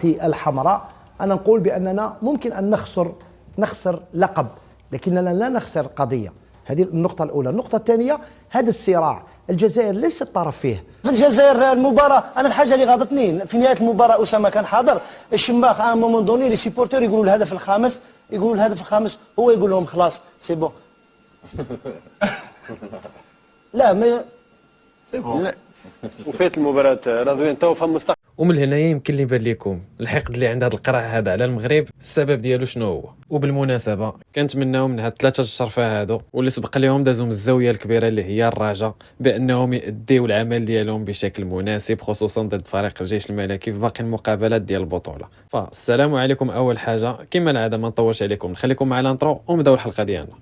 الحمراء أنا نقول بأننا ممكن أن نخسر لقب، لكننا لا نخسر قضية. هذه النقطة الأولى. النقطة الثانية، هذا الصراع الجزائر ليست طرف فيه. في الجزائر المباراة، أنا الحاجة اللي غاضتني في نهاية المباراة أسامة كان حاضر، الشماخ à un moment donné لي سيبورتور يقولوا الهدف الخامس، هو يقول لهم خلاص سي بون. لا ما سي بون. وفات المباراة راضيين تو فهم مستقبل. ومن هنايا يمكن لي يبان لكم الحقد اللي عند هذا القرع هذا على المغرب السبب ديالو شنو هو. وبالمناسبه كنتمناو من هاد 3 الشرفه هادو واللي سبق لهم دازوا من الزاويه الكبيره اللي هي الرجاء بانهم يؤديو العمل ديالهم بشكل مناسب، خصوصا ضد فريق الجيش الملكي في باقي المقابلات ديال البطوله. فالسلام عليكم. اول حاجه كما العاده ما نطولش عليكم، نخليكم مع الانترو ونبداو الحلقه ديالنا.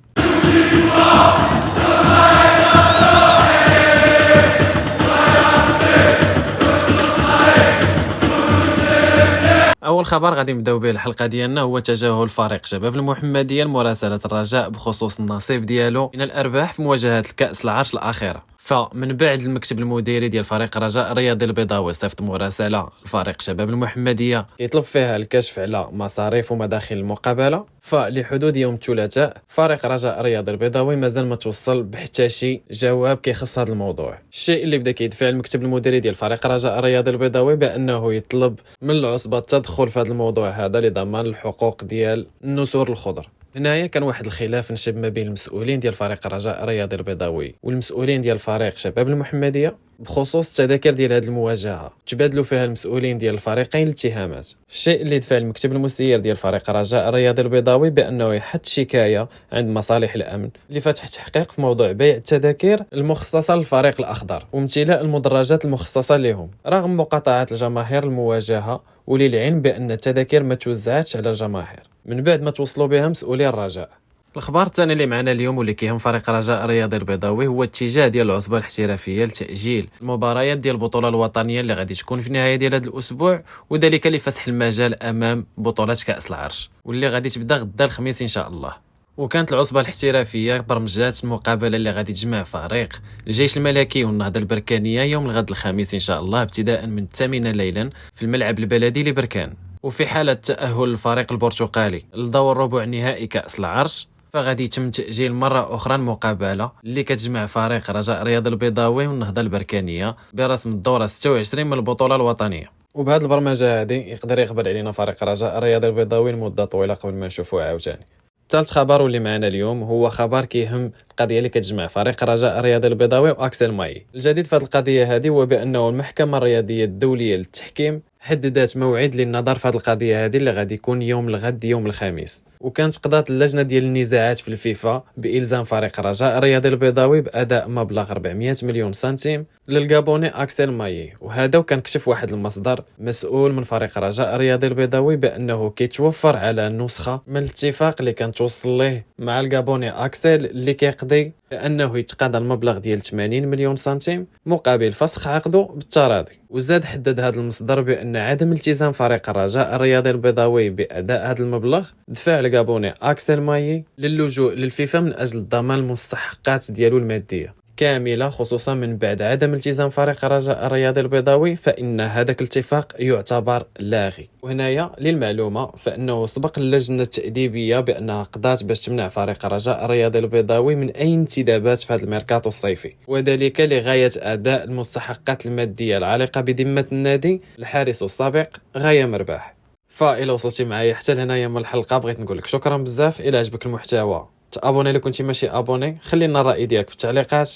اول خبر غادي نبداو به الحلقه ديالنا هو تجاهل فريق شباب المحمديه لمراسله الرجاء بخصوص النصيب ديالو من الارباح في مواجهه الكاس العرش الاخيره. فمن بعد المكتب المديري ديال فريق رجاء الرياضي البيضاوي صيفط مراسله لفريق شباب المحمديه يطلب فيها الكشف على مصاريف ومداخل المقابله، فلحدود يوم الثلاثاء فريق رجاء الرياضي البيضاوي مازال ما توصل بحتى شي جواب كيخص هذا الموضوع. الشيء اللي بدا كيدفع المكتب المديري ديال فريق رجاء الرياضي البيضاوي بانه يطلب من العصبه التدخل في هذا الموضوع هذا لضمان الحقوق ديال النسور الخضر. هنايا كان واحد الخلاف نشب ما بين المسؤولين ديال فريق الرجاء الرياضي البيضاوي والمسؤولين ديال فريق شباب المحمديه بخصوص التذاكر ديال هذه المواجهه، تبادلوا فيها المسؤولين ديال الفريقين الاتهامات. الشيء اللي دفع المكتب المسير ديال فريق الرجاء الرياضي البيضاوي بانه يحط شكايه عند مصالح الامن لفتح تحقيق في موضوع بيع التذاكر المخصصه للفريق الاخضر وامتلاء المدرجات المخصصه لهم، رغم مقاطعه الجماهير المواجهه وللعلم بان التذاكر ما توزعتش على الجماهير من بعد ما توصلوا بها مسؤولي الرجاء. الخبر الثاني اللي معنا اليوم واللي كيهم فريق رجاء الرياضي البيضاوي هو اتجاه ديال العصبه الاحترافيه لتاجيل المباريات ديال البطوله الوطنيه اللي غادي تكون في النهايه ديال هذا الاسبوع، وذلك لفسح المجال امام بطوله كاس العرش واللي غادي تبدا غدا الخميس ان شاء الله. وكانت العصبه الاحترافيه برمجات المقابله اللي غادي تجمع فريق الجيش الملكي والنهضه البركانيه يوم الغد الخميس ان شاء الله ابتداء من 8 ليلا في الملعب البلدي لبركان. وفي حاله تاهل الفريق البرتقالي لدور ربع نهائي كاس العرش فغادي يتم تاجيل مره اخرى المقابله اللي كتجمع فريق رجاء الرياضي البيضاوي والنهضه البركانيه برسم الدوره 26 من البطوله الوطنيه. وبهذه البرمجه هذه يقدر يقبل علينا فريق رجاء الرياضي البيضاوي لمده طويله قبل ما نشوفوه عاوتاني. ثالث خبر واللي معنا اليوم هو خبر كيهم القضيه اللي كتجمع فريق رجاء الرياضي البيضاوي واكسل ماي. الجديد في هذه القضيه هذه هو بانه المحكمه الرياضيه الدوليه للتحكيم حددت موعد للنظر في هذه القضيه هذه اللي غادي يكون يوم الغد يوم الخميس. وكانت قضات اللجنه ديال النزاعات في الفيفا بالزام فريق رجاء الرياضي البيضاوي باداء مبلغ 400 مليون سنتيم للغابوني اكسل ماي. وهذا وكان كشف واحد المصدر مسؤول من فريق رجاء الرياضي البيضاوي بانه كيتوفر على نسخه من الاتفاق اللي كان توصل ليه مع الغابوني اكسل اللي كيقضي بانه يتقاضى المبلغ ديال 80 مليون سنتيم مقابل فسخ عقده بالتراضي. وزاد حدد هذا المصدر بان عدم التزام فريق الرجاء الرياضي البيضاوي باداء هذا المبلغ دفع الغابوني اكسل ماي للجوء للفيفا من اجل ضمان المستحقات ديالو الماديه كامله، خصوصا من بعد عدم التزام فريق رجاء الرياضي البيضاوي فإن هذاك الاتفاق يعتبر لاغي. وهنايا للمعلومة فإنه سبق اللجنة التأديبية بأنها قضات باش تمنع فريق رجاء الرياضي البيضاوي من أي انتدابات في هذا الميركاتو الصيفي، وذلك لغاية أداء المستحقات المادية العالقة بذمة النادي الحارس السابق غاية مرباح. فإلا وصلتي معايا حتى لهنايا من الحلقة بغيت نقول لك شكرا بزاف. إلا عجبك المحتوى تابوني لو كنتي ماشي ابوني، خلينا الراي ديالك في التعليقات.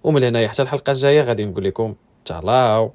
ومن هنايا حتى الحلقه الجايه غادي نقول لكم تهلاو.